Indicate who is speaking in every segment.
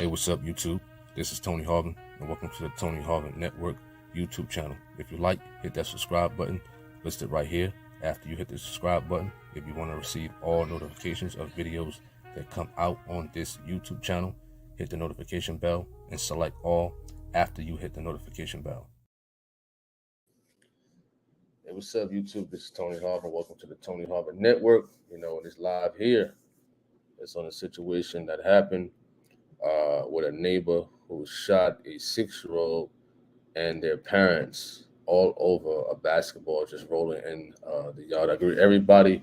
Speaker 1: Hey, what's up, YouTube? This is Tony Harvin, and welcome to the Tony Harvin Network YouTube channel. If you like, hit that subscribe button listed right here. After you hit the subscribe button, if you want to receive all notifications of videos that come out on this YouTube channel, hit the notification bell and select all after you hit the notification bell. Hey, what's up, YouTube? This is Tony Harvin. Welcome to the Tony Harvin Network. It's live here. It's on a situation that happened with a neighbor who shot a 6-year-old and their parents all over a basketball just rolling in the yard. I agree with everybody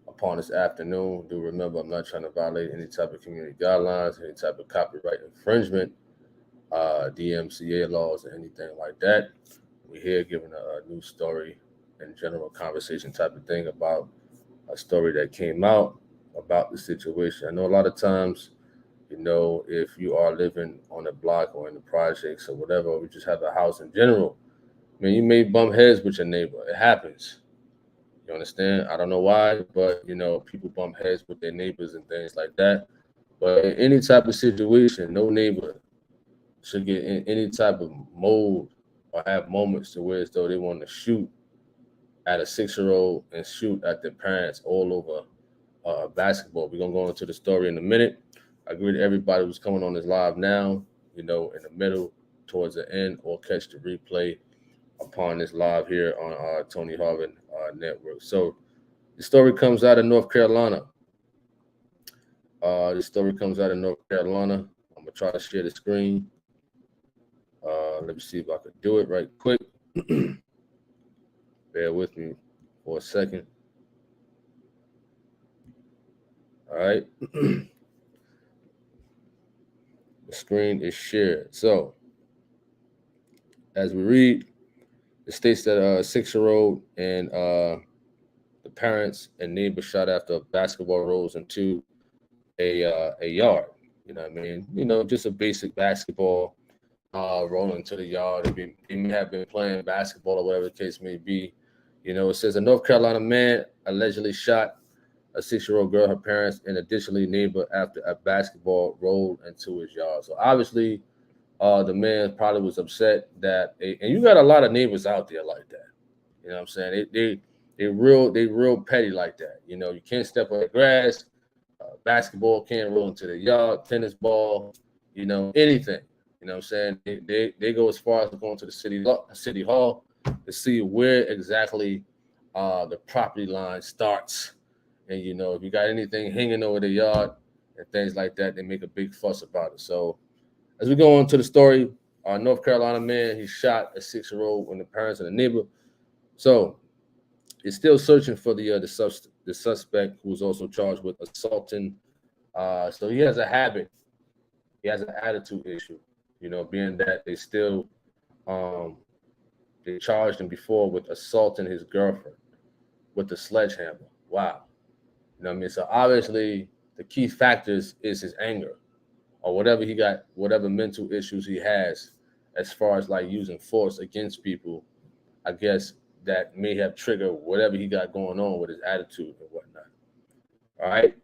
Speaker 1: upon this afternoon. Do remember, I'm not trying to violate any type of community guidelines, any type of copyright infringement, DMCA laws, or anything like that. We're here giving a news story and general conversation type of thing about a story that came out about the situation. I know a lot of times, if you are living on a block or in the projects or whatever, or you just have a house in general, you may bump heads with your neighbor. It happens. You understand? I don't know why, but people bump heads with their neighbors and things like that. But in any type of situation, no neighbor should get in any type of mode or have moments to where as though they want to shoot at a 6-year-old and shoot at their parents all over basketball. We're gonna go into the story in a minute. I agree to everybody who's coming on this live now, in the middle, towards the end, or catch the replay upon this live here on our Tony Harvin network. So the story comes out of North Carolina. I'm gonna try to share the screen. Let me see if I could do it right quick. Bear with me for a second. All right. The screen is shared. So as we read, it states that a 6-year-old and the parents and neighbor shot after a basketball rolls into a yard. Just a basic basketball rolling into the yard. They may have been playing basketball or whatever the case may be. It says a North Carolina man allegedly shot a 6-year-old girl, her parents, and additionally neighbor after a basketball rolled into his yard. So obviously, the man probably was upset that, and you got a lot of neighbors out there like that. You know what I'm saying? They real petty like that. You can't step on the grass. Basketball can't roll into the yard. Tennis ball, anything. You know what I'm saying? They go as far as going to the city hall to see where exactly the property line starts. And if you got anything hanging over the yard and things like that, they make a big fuss about it. So as we go on to the story, North Carolina man, he shot a 6-year-old when the parents and the neighbor. So it's still searching for the suspect, who was also charged with assaulting. So he has a habit. He has an attitude issue. Being that they still they charged him before with assaulting his girlfriend with a sledgehammer. Wow. So obviously the key factors is his anger, or whatever mental issues he has as far as like using force against people, I guess that may have triggered whatever he got going on with his attitude and whatnot. All right.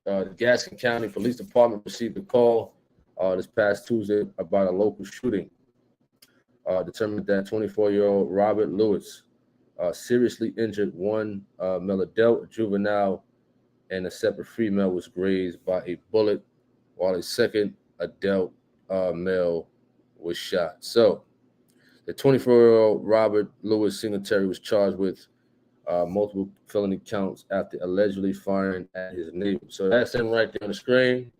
Speaker 1: The Gaston County Police Department received a call this past Tuesday about a local shooting. Determined that 24-year-old Robert Lewis seriously injured one male adult, a juvenile, and a separate female was grazed by a bullet, while a second adult male was shot. So the 24-year-old Robert Lewis Singletary was charged with multiple felony counts after allegedly firing at his neighbor. So that's him right there on the screen.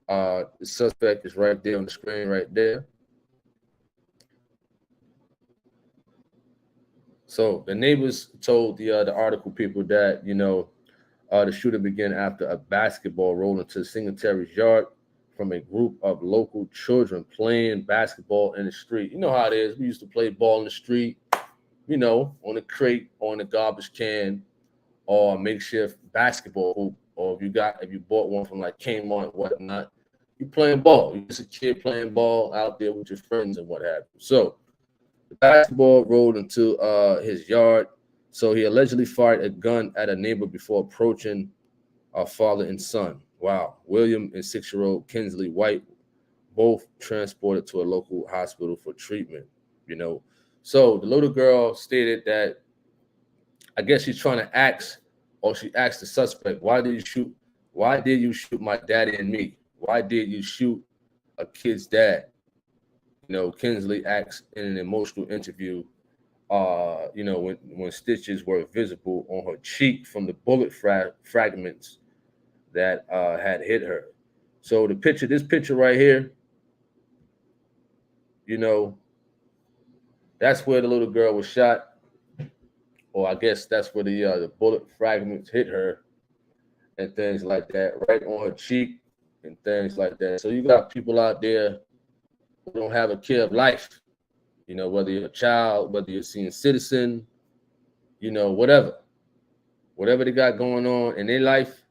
Speaker 1: The suspect is right there on the screen right there. So the neighbors told the article people that, the shooting began after a basketball rolled into Singletary's yard from a group of local children playing basketball in the street. You know how it is. We used to play ball in the street, on a crate, on a garbage can, or a makeshift basketball hoop, or if you bought one from like Kmart and whatnot, you playing ball. You're just a kid playing ball out there with your friends and what have you. So the basketball rolled into his yard. So he allegedly fired a gun at a neighbor before approaching our father and son. Wow. William and 6-year-old Kinsley White both transported to a local hospital for treatment. So the little girl stated that I guess she's trying to ask, or she asked the suspect, "Why did you shoot? Why did you shoot my daddy and me? Why did you shoot a kid's dad?" Kinsley asked in an emotional interview. When stitches were visible on her cheek from the bullet fragments that had hit her. So this picture right here, that's where the little girl was shot, or I guess that's where the bullet fragments hit her and things like that, right on her cheek and things like that. So you got people out there who don't have a care of life, whether you're a child, whether you're a senior citizen, whatever they got going on in their life,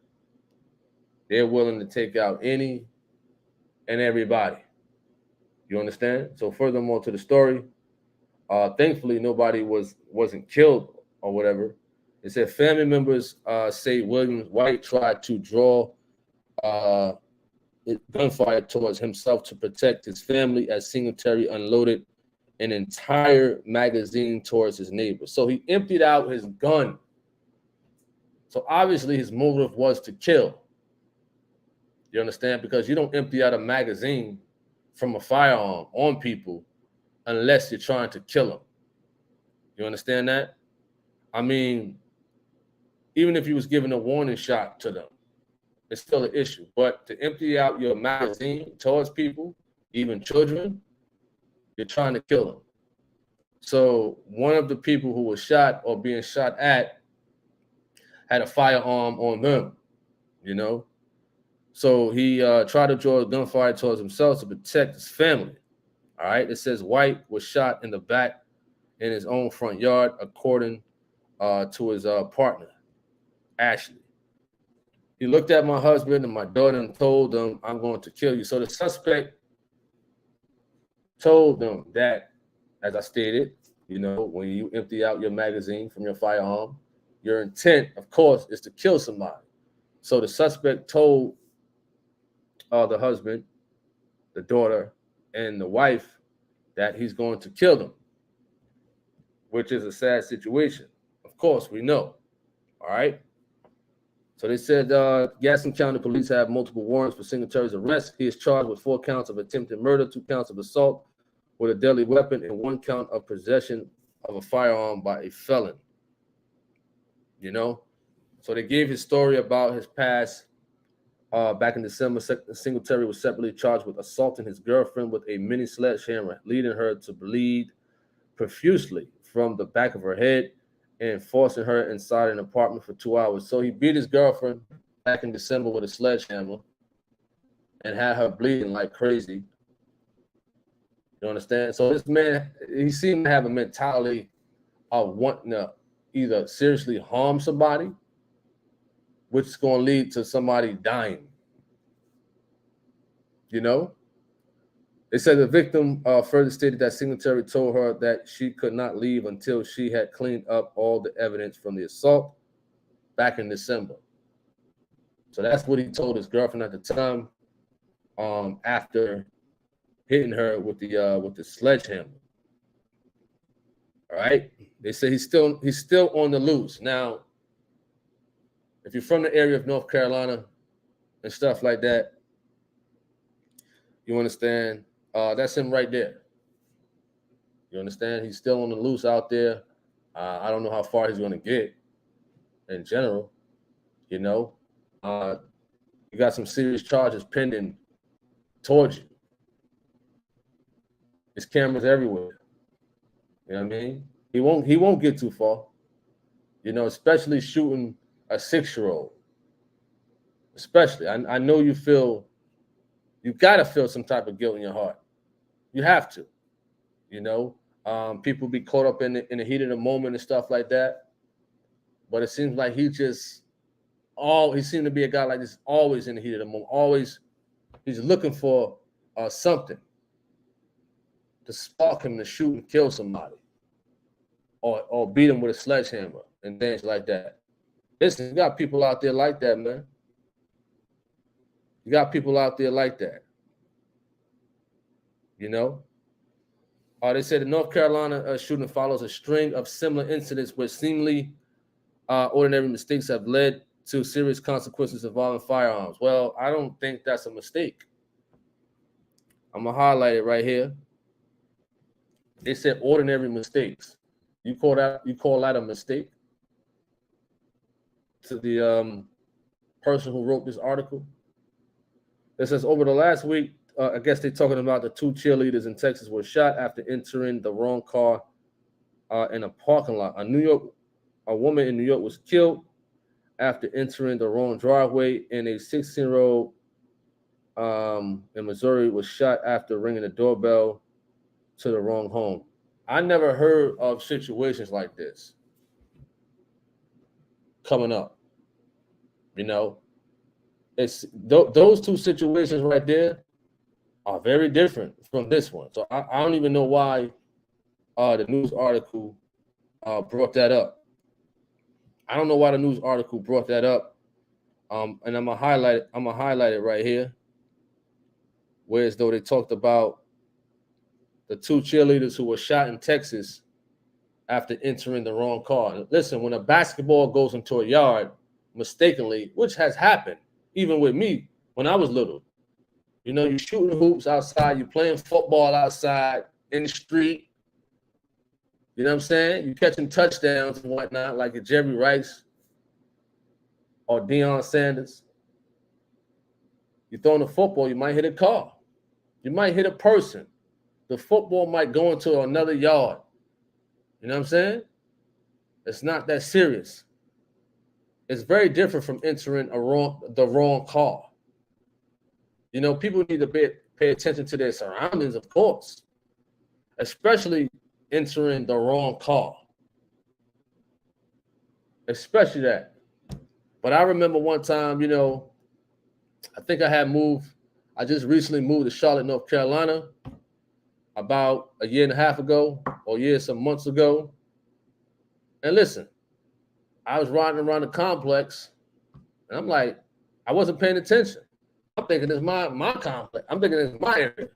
Speaker 1: they're willing to take out any and everybody. You understand? So furthermore to the story, thankfully nobody wasn't killed or whatever. It said family members say Williams White tried to draw gunfire towards himself to protect his family as Singletary unloaded an entire magazine towards his neighbor. So he emptied out his gun. So obviously his motive was to kill. You understand? Because you don't empty out a magazine from a firearm on people unless you're trying to kill them. You understand that? I mean, even if you was giving a warning shot to them, it's still an issue. But to empty out your magazine towards people, even children, you're trying to kill them. So one of the people who was shot or being shot at had a firearm on them, So he tried to draw gunfire towards himself to protect his family. All right. It says White was shot in the back in his own front yard, according to his partner, Ashley. He looked at my husband and my daughter and told them, "I'm going to kill you." So the suspect told them that, as I stated, when you empty out your magazine from your firearm, your intent, of course, is to kill somebody. So the suspect told the husband, the daughter, and the wife that he's going to kill them, which is a sad situation. Of course, we know. All right. So they said Gaston County Police have multiple warrants for Singletary's arrest. He is charged with 4 counts of attempted murder, 2 counts of assault with a deadly weapon, and 1 count of possession of a firearm by a felon. So they gave his story about his past. Back in December, Singletary was separately charged with assaulting his girlfriend with a mini sledgehammer, leading her to bleed profusely from the back of her head and forcing her inside an apartment for 2 hours. So he beat his girlfriend back in December with a sledgehammer and had her bleeding like crazy. You understand? So this man, he seemed to have a mentality of wanting to either seriously harm somebody, which is going to lead to somebody dying. They said the victim further stated that Singletary told her that she could not leave until she had cleaned up all the evidence from the assault back in December. So that's what he told his girlfriend at the time, after hitting her with the sledgehammer. All right. They say he's still on the loose. Now, if you're from the area of North Carolina and stuff like that, you understand, that's him right there. You understand? He's still on the loose out there. I don't know how far he's going to get in general. You got some serious charges pending towards you. There's cameras everywhere. You know what I mean? He won't get too far. Especially shooting a 6-year-old. Especially. I know you got to feel some type of guilt in your heart. You have to. People be caught up in the heat of the moment and stuff like that. But it seems like he seemed to be a guy like this, always in the heat of the moment. Always, he's looking for something to spark him to shoot and kill somebody, or beat him with a sledgehammer and things like that. Listen, you got people out there like that, man. You got people out there like that. You know, they said the North Carolina shooting follows a string of similar incidents where seemingly ordinary mistakes have led to serious consequences involving firearms. Well, I don't think that's a mistake. I'm gonna highlight it right here. They said ordinary mistakes. You call that a mistake to the person who wrote this article? It says over the last week, I guess they're talking about the 2 cheerleaders in Texas were shot after entering the wrong car in a parking lot. A woman in New York was killed after entering the wrong driveway, and a 16-year-old in Missouri was shot after ringing the doorbell to the wrong home. I never heard of situations like this coming up. You know, it's those 2 situations right there are very different from this one. So I don't even know why the news article brought that up. I don't know why the news article brought that up. And I'm gonna highlight it right here. Whereas though they talked about the 2 cheerleaders who were shot in Texas after entering the wrong car. Listen, when a basketball goes into a yard mistakenly, which has happened even with me when I was little, you know, you're shooting hoops outside, you're playing football outside in the street. You know what I'm saying? You're catching touchdowns and whatnot, like a Jerry Rice or Deion Sanders. You're throwing a football, you might hit a car. You might hit a person. The football might go into another yard. You know what I'm saying? It's not that serious. It's very different from entering the wrong car. You know, people need to pay attention to their surroundings, of course, especially entering the wrong car. Especially that. But I remember one time, you know, I think I just recently moved to Charlotte, North Carolina, about a year and a half ago, or some months ago. And listen, I was riding around the complex, and I'm like, I wasn't paying attention. I'm thinking it's my complex. I'm thinking it's my area.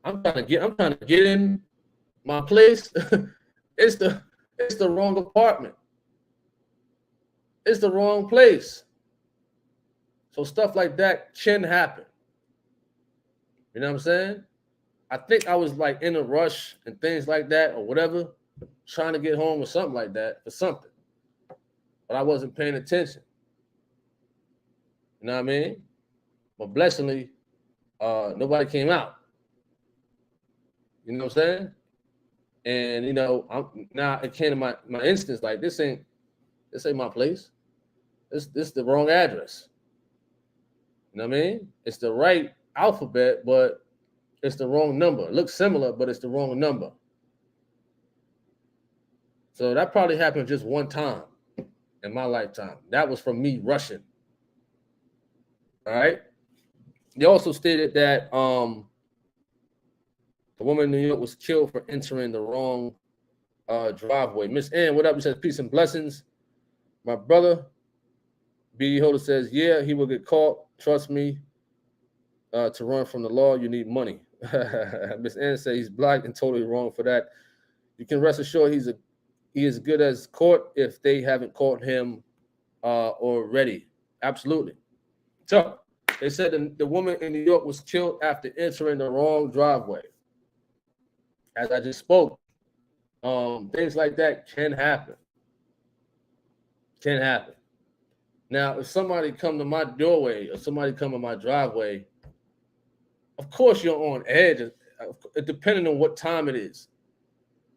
Speaker 1: I'm trying to get in my place. It's the wrong apartment. It's the wrong place. So stuff like that can happen. You know what I'm saying? I think I was like in a rush and things like that or whatever, trying to get home or something like that for something. But I wasn't paying attention. You know what I mean? But blessedly, nobody came out. You know what I'm saying? And you know, now it came to my instance, like this ain't my place. This the wrong address. You know what I mean? It's the right alphabet, but it's the wrong number. It looks similar, but it's the wrong number. So that probably happened just one time in my lifetime. That was from me rushing. All right. They also stated that the woman in New York was killed for entering the wrong driveway. Miss Ann, what up? You said peace and blessings. My brother, B. Holder says, yeah, he will get caught. Trust me. To run from the law, you need money. Miss Ann says he's black and totally wrong for that. You can rest assured he is good as caught if they haven't caught him already. Absolutely. So they said the woman in New York was killed after entering the wrong driveway. As I just spoke, things like that can happen. Can happen. Now, if somebody come to my doorway or somebody come to my driveway, of course you're on edge, depending on what time it is.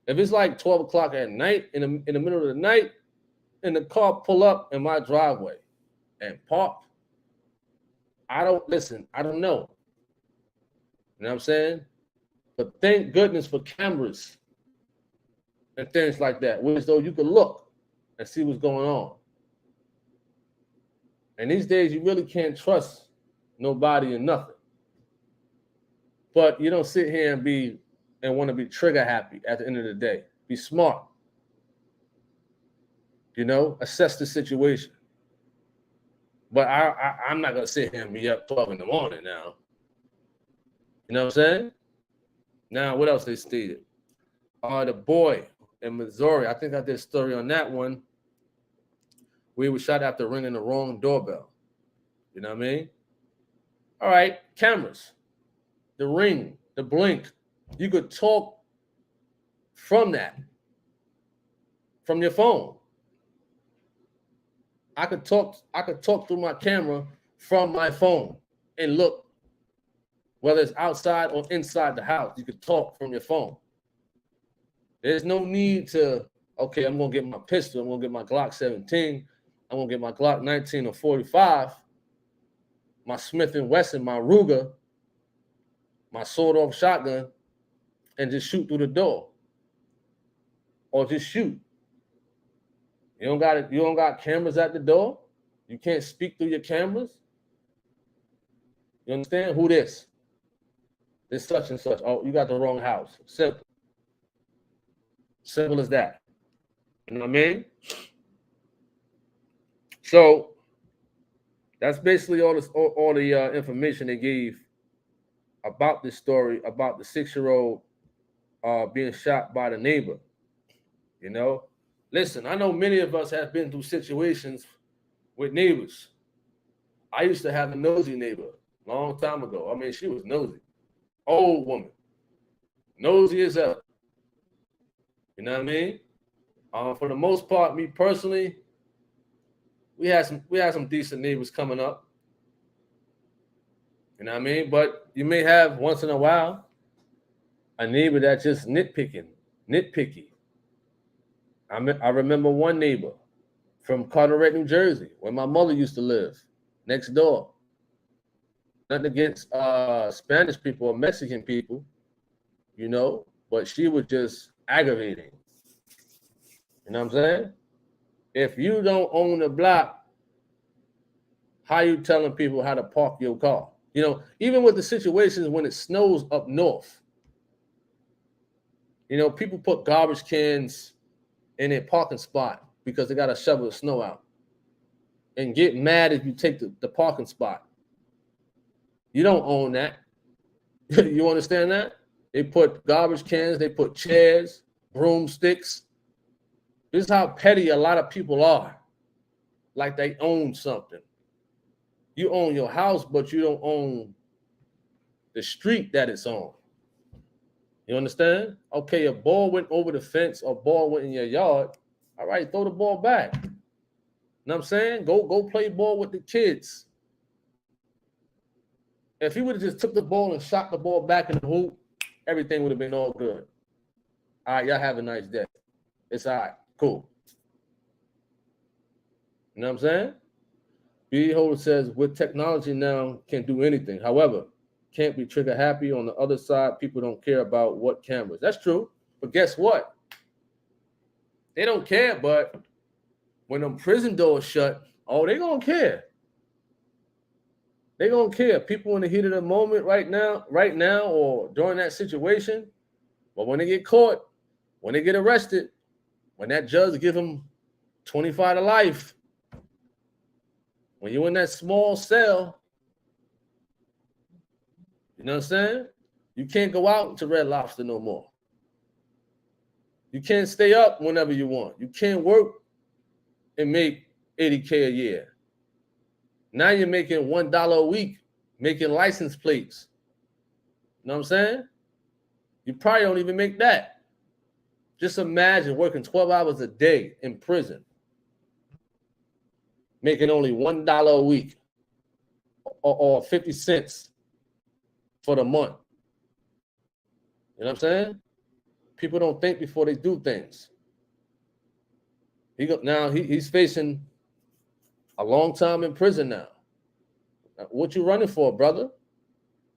Speaker 1: If it's like 12 o'clock at night, in the middle of the night, and the car pull up in my driveway and park, I don't know. You know what I'm saying? But thank goodness for cameras and things like that, where as though you can look and see what's going on. And these days, you really can't trust nobody and nothing. But you don't sit here and want to be trigger happy at the end of the day. Be smart. You know, assess the situation. But I'm not going to sit here and be up 12 in the morning now. You know what I'm saying? Now, what else they stated? The boy in Missouri, I think I did a story on that one. We were shot after ringing the wrong doorbell. You know what I mean? All right, cameras, the ring, the blink. You could talk from that, from your phone. I could talk through my camera from my phone and look, whether it's outside or inside the house. You could talk from your phone. There's no need to, okay, I'm gonna get my pistol, I'm gonna get my Glock 17, I'm gonna get my Glock 19 or 45, my Smith & Wesson, my Ruger, my sawed-off shotgun, and just shoot through the door. Or just shoot. You don't got cameras at the door. You can't speak through your cameras. You understand? Who this? This such and such. Oh, you got the wrong house. Simple. Simple as that. You know what I mean? So that's basically all the information they gave about this story, about the 6-year-old being shot by the neighbor. You know? Listen, I know many of us have been through situations with neighbors. I used to have a nosy neighbor a long time ago. I mean, she was nosy. Old woman. Nosy as hell. You know what I mean? For the most part, me personally, we had some decent neighbors coming up. You know what I mean? But you may have once in a while a neighbor that's just nitpicky. I remember one neighbor from Carteret, New Jersey, where my mother used to live, next door. Nothing against Spanish people or Mexican people, you know, but she was just aggravating. You know what I'm saying? If you don't own the block, how you telling people how to park your car? You know, even with the situations when it snows up north, you know, people put garbage cans in their parking spot because they got to shovel the snow out and get mad if you take the parking spot. You don't own that. You understand that? They put garbage cans, they put chairs, broomsticks. This is how petty a lot of people are. Like they own something. You own your house, but you don't own the street that it's on. You understand? Okay, a ball went over the fence or ball went in your yard. All right, throw the ball back. You know what I'm saying? Go play ball with the kids. If he would have just took the ball and shot the ball back in the hoop, everything would have been all good. All right, y'all have a nice day. It's all right. Cool. You know what I'm saying? B. Holder says, with technology now, can do anything. However, can't be trigger happy. On the other side, people don't care about what cameras. That's true. But guess what? They don't care, but when them prison doors shut, oh, they gonna care. They gonna care. People in the heat of the moment right now, or during that situation, but when they get caught, when they get arrested, when that judge give them 25 to life, when you're in that small cell, you know what I'm saying? You can't go out to Red Lobster no more. You can't stay up whenever you want. You can't work and make $80K a year. Now you're making $1 a week, making license plates. You know what I'm saying? You probably don't even make that. Just imagine working 12 hours a day in prison, making only $1 a week or 50 cents for the month. You know what I'm saying? People don't think before they do things. He's facing a long time in prison now. What you running for, brother?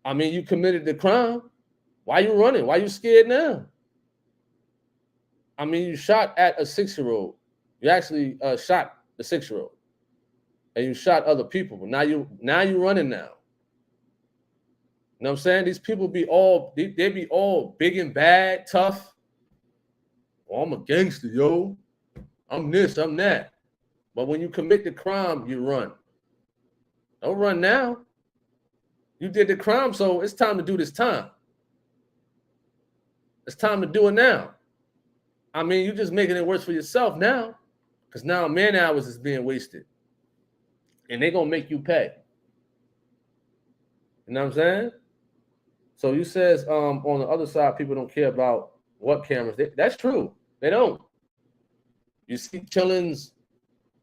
Speaker 1: I mean, you committed the crime. Why you running? Why you scared now? I mean, you shot at a 6-year-old. You actually shot the 6-year-old, and you shot other people. But now you running now. You know what I'm saying? These people be all big and bad, tough. Oh, I'm a gangster, yo. I'm this, I'm that. But when you commit the crime, you run. Don't run now. You did the crime, so it's time to do this time. It's time to do it now. I mean, you're just making it worse for yourself now, because now man hours is being wasted, and they're gonna make you pay. You know what I'm saying? So you says on the other side, people don't care about what cameras. That's true. They don't. You see killings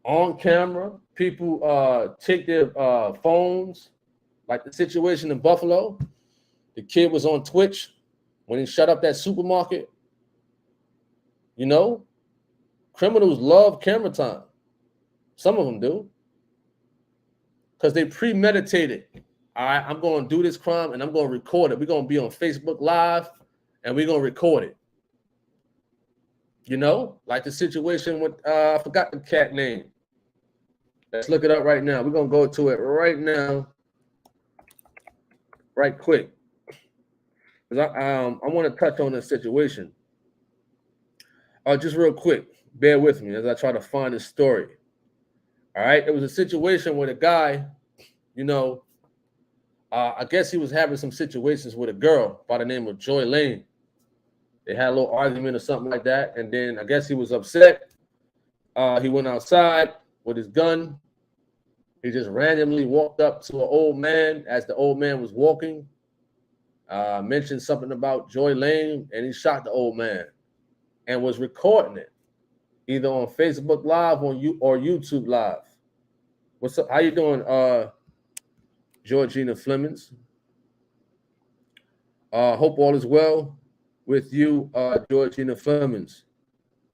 Speaker 1: on camera. People take their phones, like the situation in Buffalo. The kid was on Twitch when he shut up that supermarket. You know, criminals love camera time. Some of them do. Because they premeditated. All right, I'm going to do this crime and I'm going to record it. We're going to be on Facebook Live and we're going to record it. You know, like the situation with, I forgot the cat name. Let's look it up right now. We're going to go to it right now, right quick. Because I want to touch on this situation. Just real quick, bear with me as I try to find this story. All right, it was a situation with a guy, you know, I guess he was having some situations with a girl by the name of Joy Lane. They had a little argument or something like that. And then I guess he was upset. He went outside with his gun. He just randomly walked up to an old man as the old man was walking, mentioned something about Joy Lane, and he shot the old man and was recording it either on Facebook Live or YouTube Live. What's up? How you doing, Georgina Flemings? Hope all is well with you, Georgina Flemings,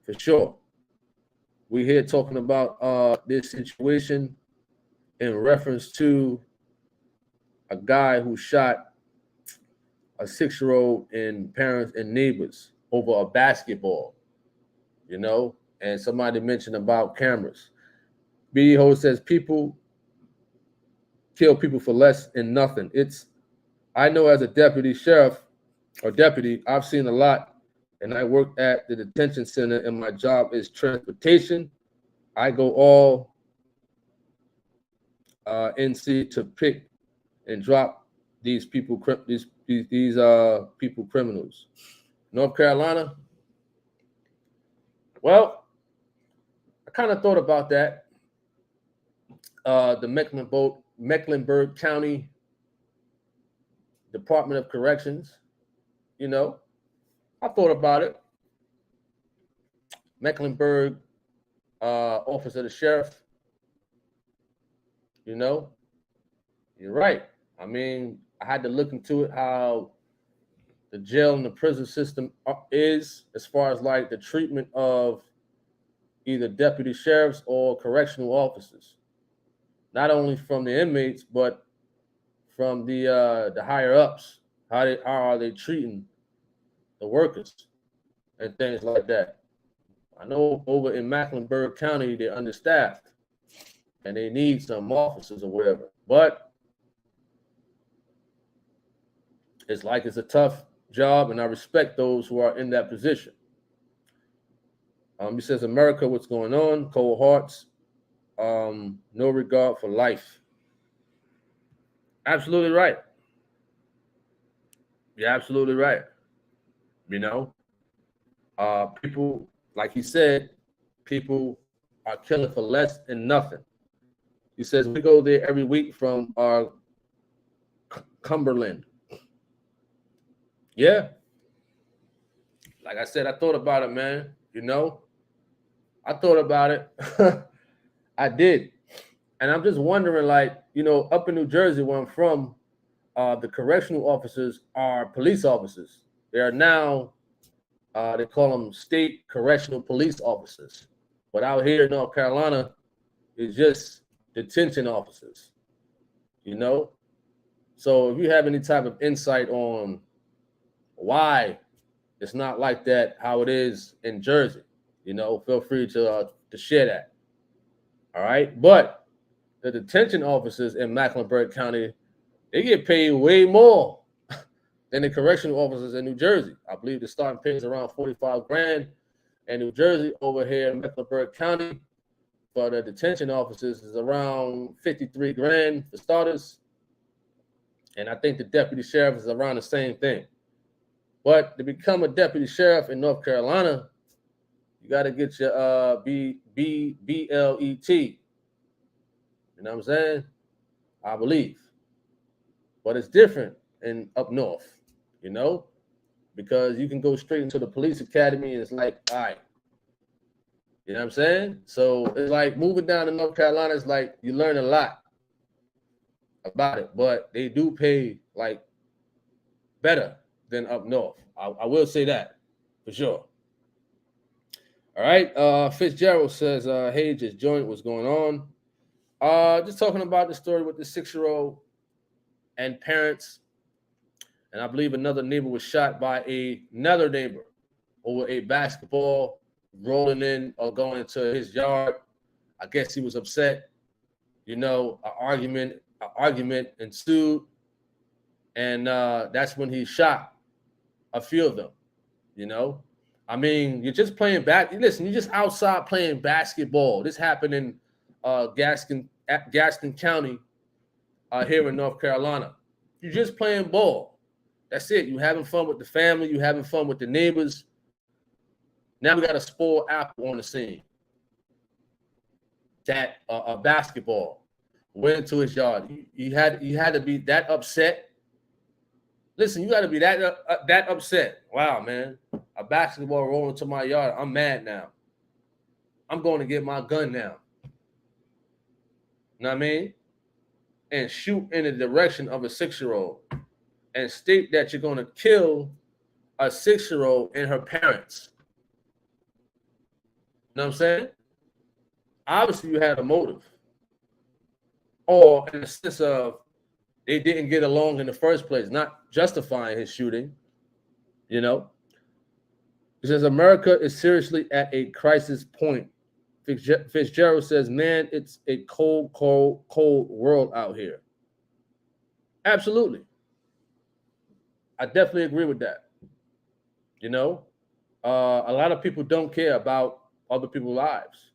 Speaker 1: for sure. We're here talking about this situation in reference to a guy who shot a 6-year-old and parents and neighbors over a basketball, you know, and somebody mentioned about cameras. B-Ho says people kill people for less than nothing. I know as a deputy sheriff or deputy, I've seen a lot, and I work at the detention center, and my job is transportation. I go all NC to pick and drop these people, these people criminals. North Carolina. Well, I kind of thought about that. The Mecklenburg County Department of Corrections. You know, I thought about it. Mecklenburg Office of the Sheriff. You know, you're right. I mean, I had to look into it, how the jail and the prison system is as far as like the treatment of either deputy sheriffs or correctional officers, not only from the inmates, but from the higher ups. How are they treating the workers and things like that? I know over in Mecklenburg County, they're understaffed and they need some officers or whatever. But it's like it's a tough job, and I respect those who are in that position. He says, America, what's going on? Cold hearts, no regard for life. Absolutely right. You're absolutely right. You know, people, like he said, people are killing for less than nothing. He says, we go there every week from Cumberland. Yeah. Like I said, I thought about it, man. You know, I thought about it. I did. And I'm just wondering, like, you know, up in New Jersey, where I'm from, the correctional officers are police officers. They are now, they call them state correctional police officers. But out here in North Carolina, it's just detention officers, you know? So if you have any type of insight on why it's not like that, how it is in Jersey, you know, feel free to share that. All right. But the detention officers in Mecklenburg County, they get paid way more than the correctional officers in New Jersey. I believe the starting pay is around $45,000 in New Jersey. Over here in Mecklenburg County, for the detention officers is around $53,000 for starters. And I think the deputy sheriff is around the same thing. But to become a deputy sheriff in North Carolina, you got to get your BLET. You know what I'm saying? I believe. But it's different in up north, you know, because you can go straight into the police academy and it's like, all right. You know what I'm saying? So it's like moving down to North Carolina is like you learn a lot about it, but they do pay like better than up north. I will say that for sure. All right. Fitzgerald says, hey, just joined. What's going on? Just talking about the story with the 6-year-old and parents. And I believe another neighbor was shot by another neighbor over a basketball rolling in or going into his yard. I guess he was upset. You know, an argument ensued. And that's when he shot a few of them, you know. I mean, you're just playing listen, you're just outside playing basketball. This happened in Gaston County here in North Carolina. You're just playing ball. That's it. You're having fun with the family. You're having fun with the neighbors. Now we got a spoiled apple on the scene. That a basketball went into his yard. You had to be that upset. Listen, you got to be that upset. Wow, man. A basketball rolling to my yard. I'm mad now. I'm going to get my gun now. You know what I mean? And shoot in the direction of a 6-year-old and state that you're going to kill a 6-year-old and her parents. You know what I'm saying? Obviously, you had a motive. Or in the sense of they didn't get along in the first place, not justifying his shooting, you know. It says America is seriously at a crisis point. Fitzgerald says, man, it's a cold world out here. Absolutely. I definitely agree with that. You know, a lot of people don't care about other people's lives.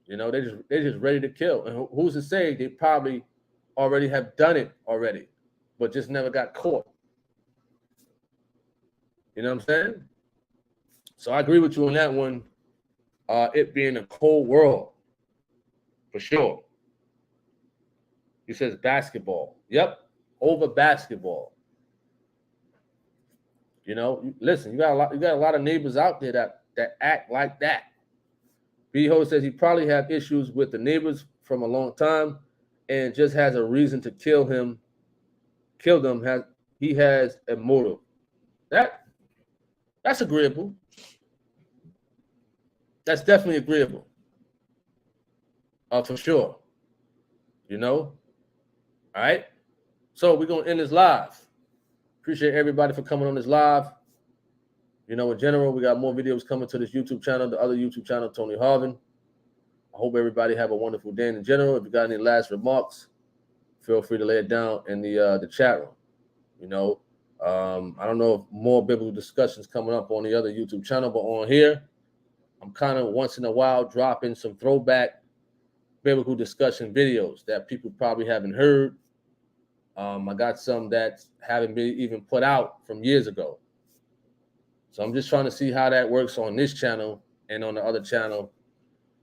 Speaker 1: You know, they're just ready to kill. And who's to say they probably already have done it already, but just never got caught. You know what I'm saying? So I agree with you on that one. It being a cold world, for sure. He says basketball. Yep, over basketball. You know, listen, you got a lot of neighbors out there that act like that. B-Ho says he probably have issues with the neighbors from a long time and just has a reason to kill them. He has a motive. That's agreeable. That's definitely agreeable. For sure. You know? All right. So we're going to end this live. Appreciate everybody for coming on this live. You know, in general, we got more videos coming to this YouTube channel, the other YouTube channel, Tony Harvin. I hope everybody have a wonderful day in general. If you got any last remarks, feel free to lay it down in the chat room. You know, I don't know if more biblical discussions coming up on the other YouTube channel, but on here, I'm kind of once in a while dropping some throwback biblical discussion videos that people probably haven't heard. I got some that haven't been even put out from years ago. So I'm just trying to see how that works on this channel and on the other channel.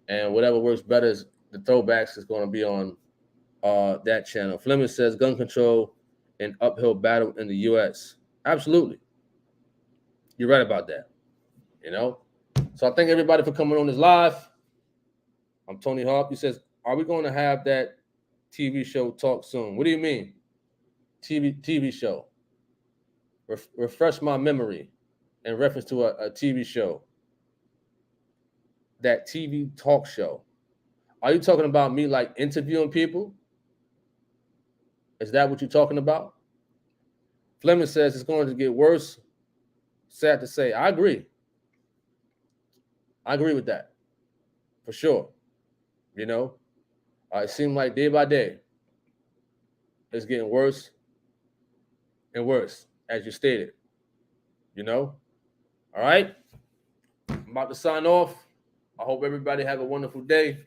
Speaker 1: And whatever works better is the throwbacks is going to be on that channel. Fleming says gun control and uphill battle in the U.S. Absolutely. You're right about that. You know? So I thank everybody for coming on this live. I'm Tony Hawk. He says, are we going to have that TV show talk soon? What do you mean? TV show. Refresh my memory in reference to a TV show. That TV talk show. Are you talking about me like interviewing people? Is that what you're talking about? Fleming says it's going to get worse. Sad to say. I agree. I agree with that. For sure. You know, it seems like day by day, it's getting worse and worse, as you stated. You know? All right? I'm about to sign off. I hope everybody have a wonderful day,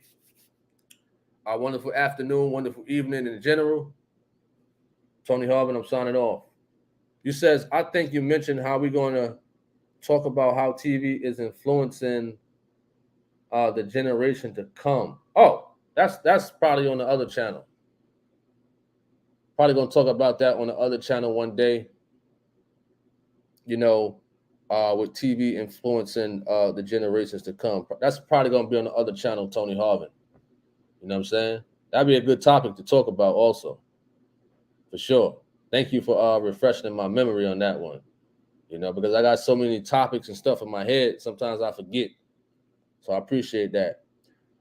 Speaker 1: a wonderful afternoon, wonderful evening in general. Tony Harvin, I'm signing off. You says, I think you mentioned how we're going to talk about how TV is influencing the generation to come. Oh, that's probably on the other channel. Probably going to talk about that on the other channel one day. You know, with TV influencing the generations to come. That's probably going to be on the other channel, Tony Harvin. You know what I'm saying? That'd be a good topic to talk about also, for sure. Thank you for refreshing my memory on that one. You know, because I got so many topics and stuff in my head, sometimes I forget. So I appreciate that.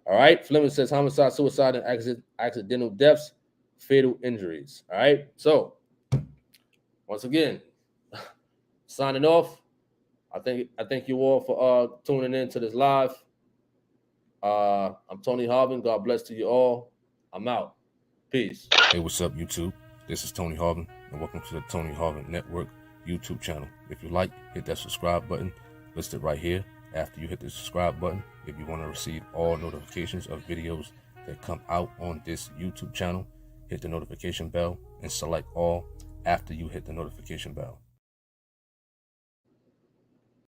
Speaker 1: All right. Fleming says homicide, suicide, and accidental deaths, fatal injuries. All right. So once again, signing off. I thank you all for tuning in to this live. I'm Tony Harvin. God bless to you all. I'm out. Peace. Hey, what's up, YouTube? This is Tony Harvin, and welcome to the Tony Harvin Network YouTube channel. If you like, hit that subscribe button listed right here. After you hit the subscribe button, if you want to receive all notifications of videos that come out on this YouTube channel, hit the notification bell and select all after you hit the notification bell.